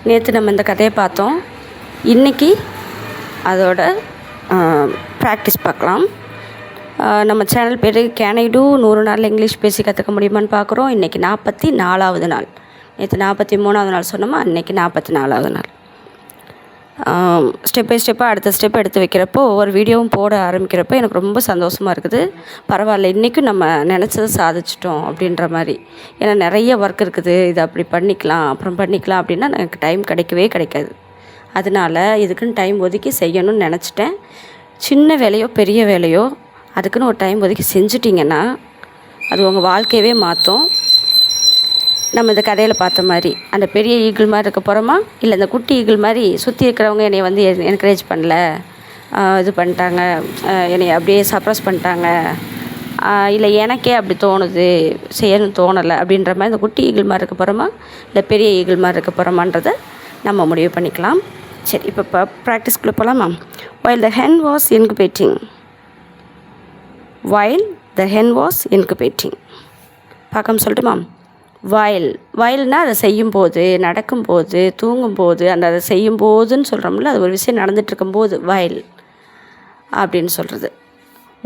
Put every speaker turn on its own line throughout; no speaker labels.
நேற்று நம்ம இந்த கதையை பார்த்தோம். இன்றைக்கி அதோட ப்ராக்டிஸ் பார்க்கலாம். நம்ம சேனல் பேர் கேன் ஐ டூ 100 நாளில் இங்கிலீஷ் பேசி கற்றுக்க முடியுமான்னு பார்க்குறோம். இன்றைக்கி 44வது நாள். நேற்று 43வது நாள் சொன்னோமா, இன்றைக்கி 44வது நாள். ஸ்டெப் பை ஸ்டெப்பாக அடுத்த ஸ்டெப் எடுத்து வைக்கிறப்போ ஒவ்வொரு வீடியோவும் போட ஆரம்பிக்கிறப்போ எனக்கு ரொம்ப சந்தோஷமாக இருக்குது. பரவாயில்ல, இன்றைக்கும் நம்ம நினச்சதை சாதிச்சிட்டோம் அப்படின்ற மாதிரி. ஏன்னா நிறைய ஒர்க் இருக்குது, இதை அப்படி பண்ணிக்கலாம் அப்புறம் பண்ணிக்கலாம் அப்படின்னா எனக்கு டைம் கிடைக்காது. அதனால் இதுக்குன்னு டைம் ஒதுக்கி செய்யணும்னு நினச்சிட்டேன். சின்ன வேலையோ பெரிய வேலையோ அதுக்குன்னு ஒரு டைம் ஒதுக்கி செஞ்சிட்டிங்கன்னா அது உங்கள் வாழ்க்கையவே மாற்றும். நம்ம இந்த கதையில் பார்த்த மாதிரி அந்த பெரிய ஈகிள் மாதிரி இருக்க போகிறோமா, இல்லை இந்த குட்டி ஈகிள் மாதிரி சுற்றி இருக்கிறவங்க என்னை வந்து என்கரேஜ் பண்ணல, இது பண்ணிட்டாங்க, என்னை அப்படியே சப்ரஸ் பண்ணிட்டாங்க, இல்லை எனக்கே அப்படி தோணுது, செய்யணும்னு தோணலை அப்படின்ற மாதிரி இந்த குட்டி ஈகிள் மாதிரி இருக்க போகிறோமா, இல்லை பெரிய ஈகிள் மாதிரி இருக்க போகிறோமான்றதை நம்ம முடிவு பண்ணிக்கலாம். சரி, இப்போ ப்ராக்டிஸ்குள்ளே போகலாமா? while the hen was incubating பார்க்காம சொல்லட்டுமா? வயல்னால் அதை செய்யும்போது, நடக்கும்போது, தூங்கும்போது, அதை செய்யும்போதுன்னு சொல்கிறோம்ல, அது ஒரு விஷயம் நடந்துகிட்ருக்கும்போது வயல் அப்படின்னு சொல்கிறது.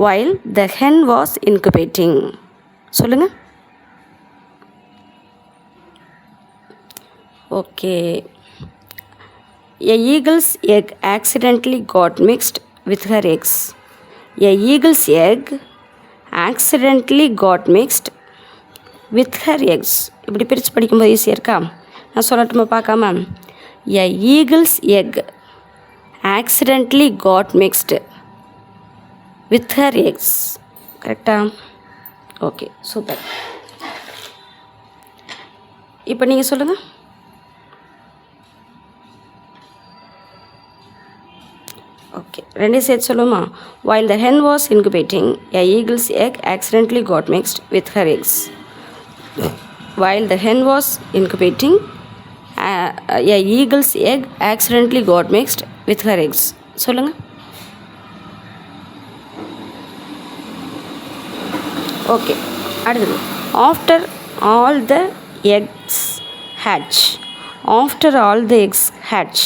while the hen was incubating சொல்லுங்கள். Okay. A eagle's egg accidentally got mixed with her eggs. A eagle's egg accidentally got mixed with her eggs. இப்படி பிரித்து படிக்கும்போது ஈஸியாக இருக்கா? நான் சொல்லட்டுமா பார்க்காம? A eagle's egg accidentally got mixed with her eggs. கரெக்டா? Okay, super. இப்போ நீங்கள் சொல்லுங்கள். ஓகே, ரெண்டையும் சேர்த்து சொல்லுமா? while the hen was incubating, a eagle's egg accidentally got mixed with her eggs. while the hen was incubating, a eagle's egg accidentally got mixed with her eggs. சொல்லுங்க. Okay, அடுத்தது. after all the eggs hatch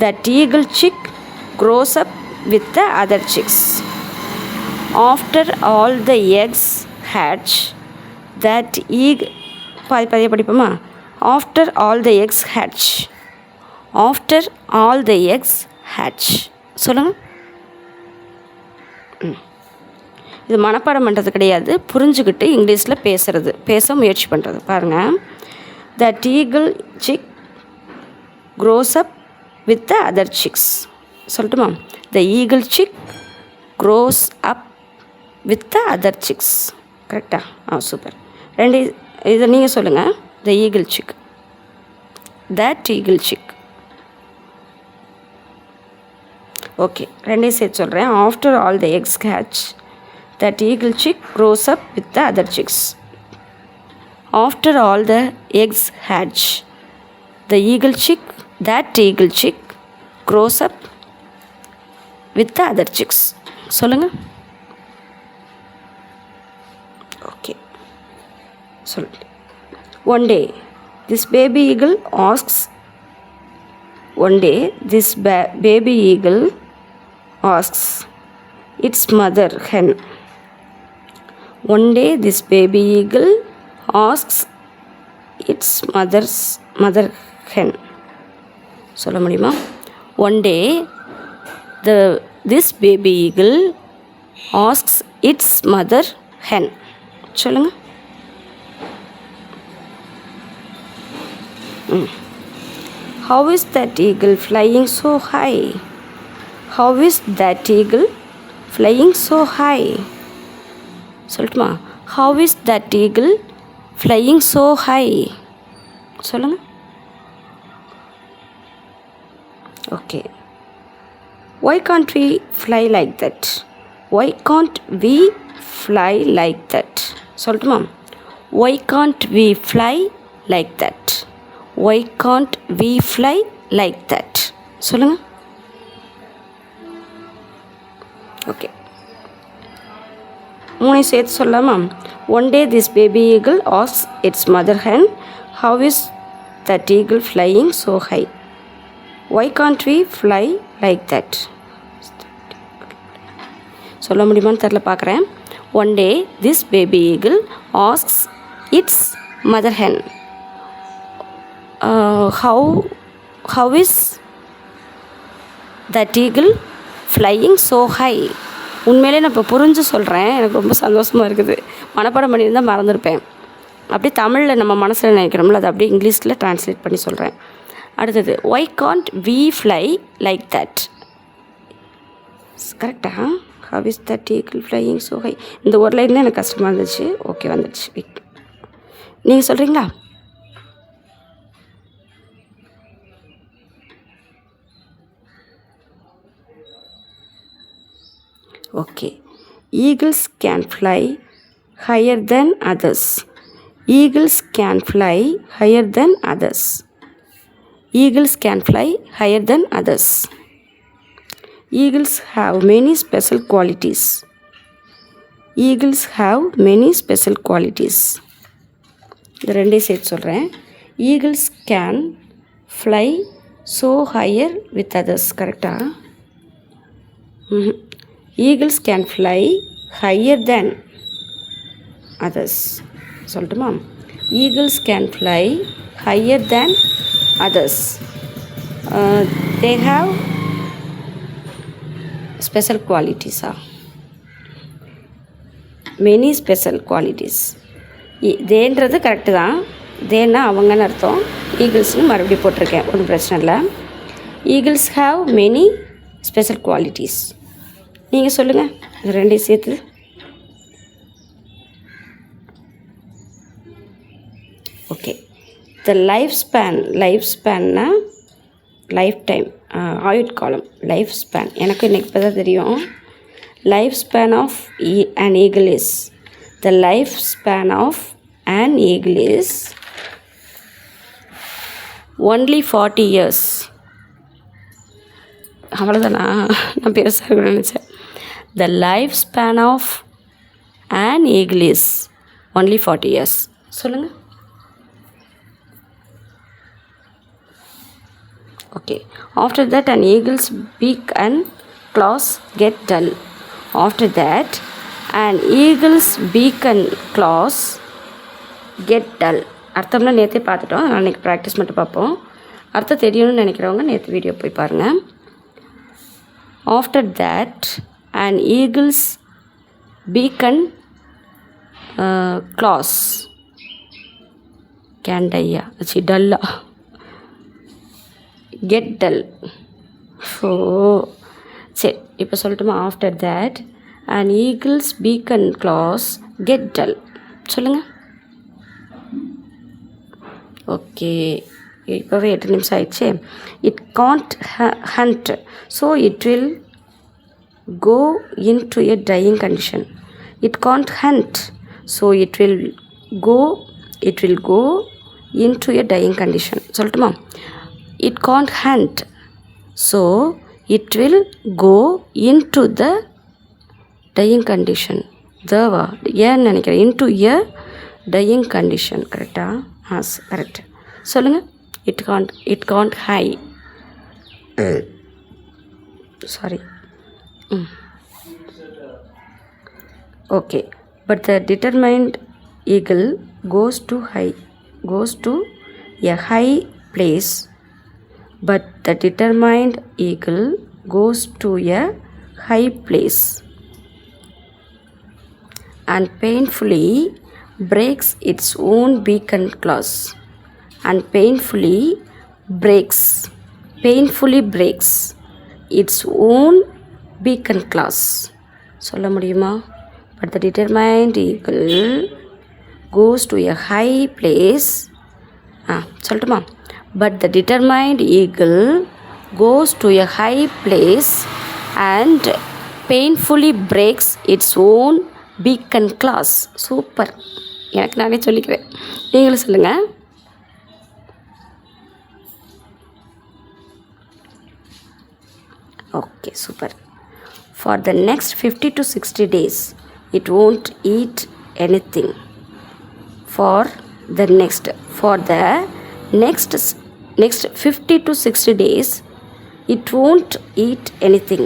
that eagle chick grows up with the other chicks. after all the eggs hatch that eagle படிப்போமா? after all the eggs hatch சொல்லுங்கள். இது மனப்பாடம் பண்ணுறது கிடையாது, புரிஞ்சுக்கிட்டு இங்கிலீஷில் பேச முயற்சி பண்ணுறது. பாருங்கள். that eagle chick grows up with the other chicks. சொல்லட்டுமா? the eagle chick grows up with the other chicks. கரெக்டா? சூப்பர். ரெண்டு இதை நீங்கள் சொல்லுங்கள். the eagle chick, that eagle chick. Okay, ரெண்டையும் சேர்த்து சொல்கிறேன். after all the eggs hatch that eagle chick grows up with the other chicks. after all the eggs hatch the eagle chick, that eagle chick grows up with the other chicks. சொல்லுங்கள். Okay, சொல்லுங்க. one day this baby eagle asks its mother hen. one day this baby eagle asks its mother hen. சொல்ல முடியுமா? one day this baby eagle asks its mother hen. சொல்லுங்க. how is that eagle flying so high? சொல்லட்டுமா? how is that eagle flying so high? சொல்லுங்க. Okay. why can't we fly like that? சொல்லட்டுமா? why can't we fly like that? சொல்லுங்க. Okay, மூணு சேர்த்து சொல்லலாமா? one day this baby eagle asks its mother hen, how is that eagle flying so high? Why can't we fly like that? சொல்ல முடியுமான்னு தெரில பார்க்குறேன். One day this baby eagle asks its mother hen, how is that eagle flying so high? உண்மையிலே நான் இப்போ புரிஞ்சு சொல்கிறேன். எனக்கு ரொம்ப சந்தோஷமாக இருக்குது. மனப்பாடம் பண்ணியிருந்தால் மறந்துருப்பேன். அப்படியே தமிழில் நம்ம மனசில் நினைக்கிறோம்ல, அது அப்படியே இங்கிலீஷில் ட்ரான்ஸ்லேட் பண்ணி சொல்கிறேன். அடுத்தது, why can't we fly like that? கரெக்டா? how is that eagle flying so high? இந்த ஒரு லைன் எனக்கு கஷ்டமாக இருந்துச்சு. ஓகே, வந்துடுச்சு. நீங்கள் சொல்கிறீங்களா? Okay. eagles can fly higher than others. eagles can fly higher than others. eagles can fly higher than others. eagles have many special qualities. eagles have many special qualities. இந்த ரெண்டே சேர்த்து சொல்கிறேன். eagles can fly so higher with others. கரெக்டா? eagles can fly higher than others. சொல்லட்டுமா? eagles can fly higher than others. They have special qualities. many special qualities. தேன்றது correct தான். தேன்னா அவங்கன்னு அர்த்தம். ஈகிள்ஸ்னு மறுபடியும் போட்டிருக்கேன், ஒன்றும் பிரச்சனை இல்லை. Eagles have many special qualities. நீங்கள் சொல்லுங்கள், இது ரெண்டையும் சேர்த்து. ஓகே. த லைஃப் ஸ்பேன்னா லைஃப் டைம், ஆயுட்காலம். லைஃப் ஸ்பேன் எனக்கு இன்றைக்கி இப்போ தான் தெரியும். Life span of an eagle is, the life span of an eagle is only 40 years. அவ்வளோதானா? நான் பெருசாக நினச்சேன். The life span of an eagle is only 40 years. சொல்லுங்கள். Okay. After that an eagle's beak and claws get dull. After that an eagle's beak and claws get dull. அர்த்தம்னா நேற்றே பார்த்துட்டோம். நான் இன்றைக்கி ப்ராக்டிஸ் மட்டும் பார்ப்போம். அர்த்தம் தெரியணும்னு நினைக்கிறவங்க நேற்று வீடியோ போய் பாருங்கள். After that an eagle's beak and claws can die. dull. get dull. சரி, இப்போ சொல்லட்டுமா? After that an eagle's beak and claws get dull. சொல்லுங்கள். ஓகே, இப்போவே 8 நிமிஷம் ஆயிடுச்சு. it can't hunt, so it will go into a dying condition. it can't hunt, so it will go into a dying condition. சொல்லட்டுமா? it can't hunt, so it will go into the dying condition. தேவா ஏன்னு நினைக்கிறேன். into a dying condition. கரெக்டா? Correct. சொல்லுங்கள். it can't hide. Sorry. okay, but the determined eagle goes to a high place. But the determined eagle goes to a high place and painfully breaks its own beak and claws. And painfully breaks its own beak and claws. சொல்ல முடியுமா? But the determined eagle goes to a high place. சொல்லட்டுமா? But the determined eagle goes to a high place and painfully breaks its own beak and claws. Super. எனக்கு நானே சொல்லிக்கிறேன், நீங்களும் சொல்லுங்கள். Okay, super. For the next 50 to 60 days it won't eat anything. For the next 50 to 60 days it won't eat anything.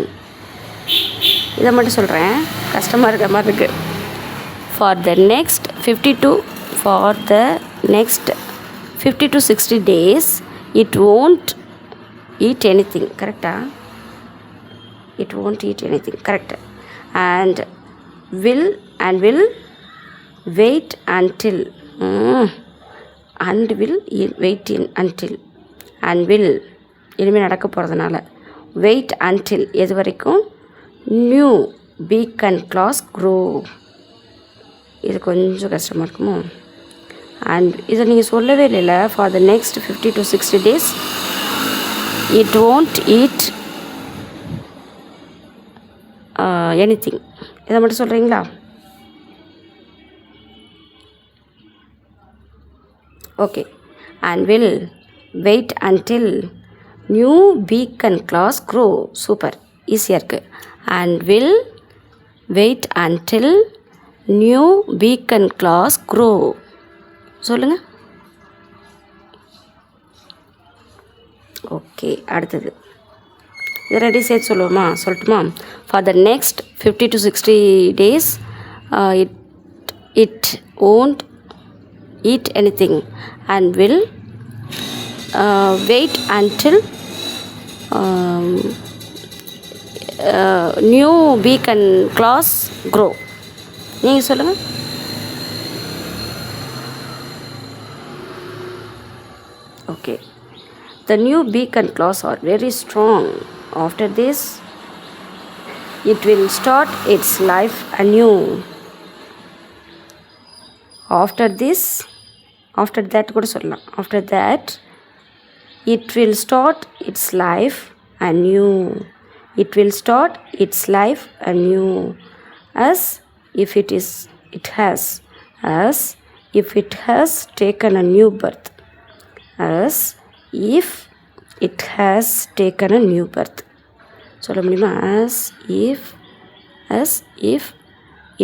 இதை மட்டும் சொல்கிறேன், கஷ்டமாக இருக்கிற மாதிரி இருக்குது. for the next 50 to 60 days it won't eat anything. கரெக்டா? it won't eat anything. correct. and will wait until and will wait in until and will இனிமேல் நடக்க போகிறதுனால wait until எது வரைக்கும்? new beak and claws grow. இது கொஞ்சம் கஷ்டமாக இருக்குமோ? அண்ட் இதை நீங்கள் சொல்லவே இல்லைல்ல. For the next 50 to 60 days it won't eat anything. இதை மட்டும் சொல்கிறீங்களா? Okay. and will wait until new beak and claws grow. Super, ஈஸியாக இருக்குது. and will wait until new beak and claws grow. சொல்லுங்கள். ஓகே, அடுத்தது இது ரெடி சேர்த்து சொல்லுவோமா? சொல்லட்டுமா? For the next 50 to 60 days it won't eat anything and will wait until new beak and claws grow. நீங்கள் சொல்லுங்கள். Okay. the new beak and claws are very strong. after this it will start its life anew. after that கூட சொல்லலாம். after that it will start its life anew. it will start its life anew as if it has taken a new birth. as if it has taken a new birth. சொல்ல முடியுமா? as if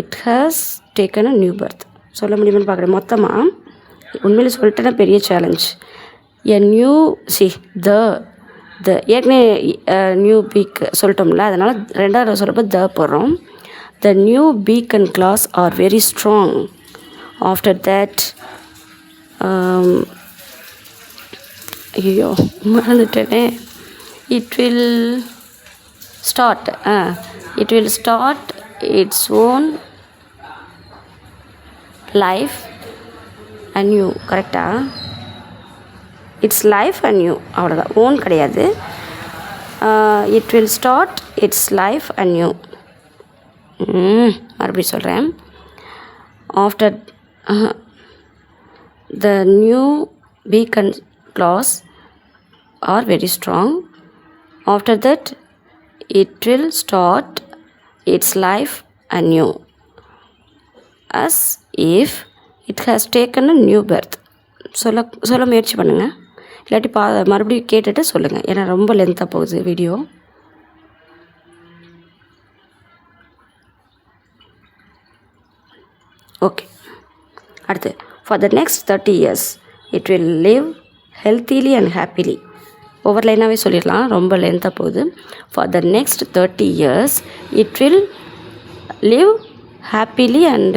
it has taken a new birth. சொல்ல முடியுமான்னு பார்க்குறேன். மொத்தமாக உண்மையில் சொல்லிட்டேன்னா பெரிய challenge. a new the ஏற்கனவே நியூ பீக் சொல்லிட்டோம்ல, அதனால் ரெண்டாவது சொல்கிறப்ப த போடுறோம். the new beak and claws are very strong. after that ஐயோ மறந்துட்டேனே. it will start its own life anew. கரெக்டா? It's life anew. அவ்வளோதான், ஓன் கிடையாது. it will start its life anew. மறுபடியும் சொல்கிறேன். after the new beak and claws are very strong. after that it will start its life anew as if it has taken a new birth. சொல்ல முயற்சி பண்ணுங்கள். இல்லாட்டி மறுபடியும் கேட்டுட்டு சொல்லுங்கள், ஏன்னா ரொம்ப லென்த்தாக போகுது வீடியோ. ஓகே. அடுத்து for the next 30 years it will live healthily and happily. ஒவ்வொரு லைனாகவே சொல்லிடலாம், ரொம்ப லென்த்தாக போகுது. for the next 30 years it will live happily and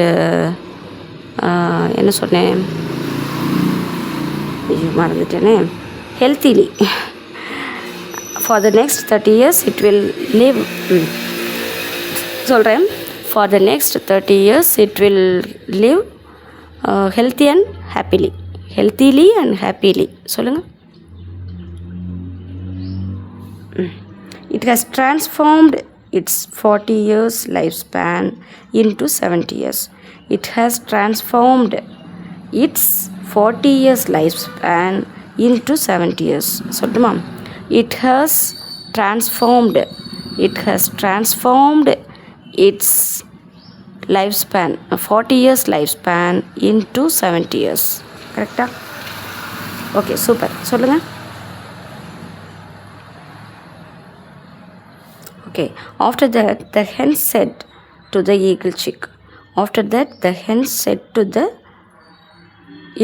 என்ன சொன்னேன், மறந்துட்டேனே, healthily. for the next 30 years it will live சொல்கிறேன். for the next 30 years it will live healthy and happily. healthily and happily சொல்லுங்கள். it has transformed its 40 years lifespan into 70 years. it has transformed its 40 years lifespan into 70 years. சொல்லட்டுமா? it has transformed its lifespan 40 years lifespan into 70 years. கரெக்டா? Okay, super. சொல்லுங்கள். Okay. after that the hen said to the eagle chick. after that the hen said to the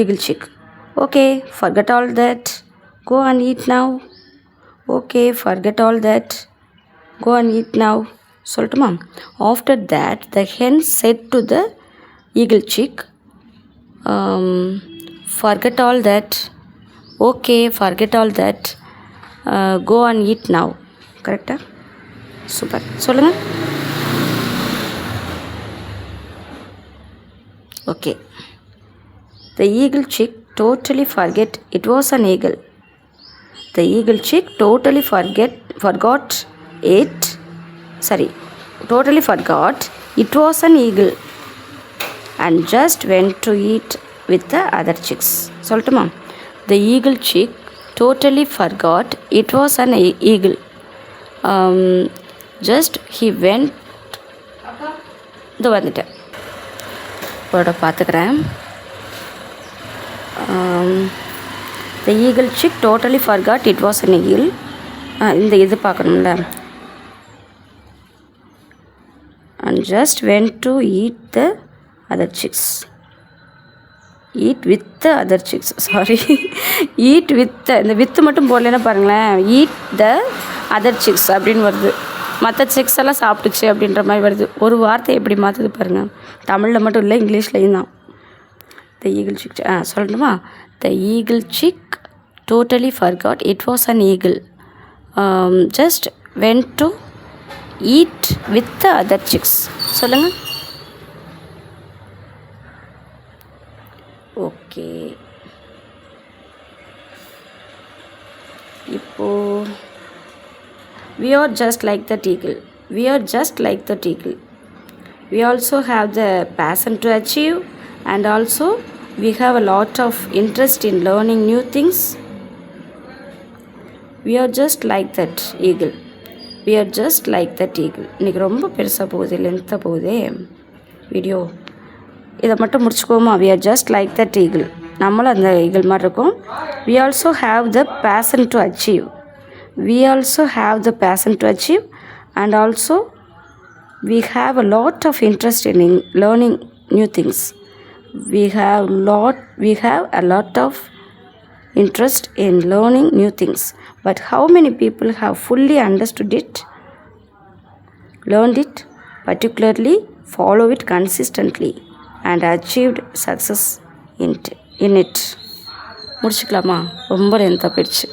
eagle chick. Okay, forget all that. Go and eat now. Okay, forget all that. Go and eat now. சொல்லட்டுமா? After that, the hen said to the eagle chick, forget all that. Okay, forget all that. Go and eat now. கரெக்டா? Super. சொல்லுங்கள். Okay. The eagle chick totally forget it was an eagle. The eagle chick totally forgot it was an eagle and just went to eat with the other chicks. சொல்லட்டுமா? The eagle chick totally forgot it was an eagle. Just he went. இது வந்துட்டேன். இதோட பார்த்துக்கிறேன். The eagle chick totally forgot it was an eagle. இந்த இது பார்க்கணும்ல. And just went to eat the other chicks. Eat with the other chicks. Sorry. Eat with the, இந்த with மட்டும் போடலன்னா பாருங்களேன். Eat the other chicks அப்படின்னு வருது. மற்ற சிக்ஸ் எல்லாம் சாப்பிட்டுச்சு அப்படின்ற மாதிரி வருது. ஒரு வார்த்தை எப்படி மாற்றுது பாருங்கள். தமிழில் மட்டும் இல்லை, இங்கிலீஷ்லையும் தான். The eagle chick. சொல்லணுமா? The eagle chick totally forgot it was an eagle. Just went to eat with the other chicks. சொல்லுங்கள். ஓகே, இப்போது we are just like that eagle. We are just like that eagle. We also have the passion to achieve, and also we have a lot of interest in learning new things. We are just like that eagle. We are just like that eagle. இன்றைக்கி ரொம்ப பெருசாக போகுது, லென்த்தாக போகுதே video. இதை மட்டும் முடிச்சுக்கோமா? We are just like that eagle. நம்மளும் அந்த ஈகிள் மாதிரி இருக்கும். We also have the passion to achieve. We also have the passion to achieve, and also we have a lot of interest in learning new things. We have a lot of interest in learning new things. But how many people have fully understood it, learned it, particularly follow it consistently, and achieved success in it? முடிச்சுக்கலாமா? ரொம்ப லென்த்தாக போயிடுச்சு.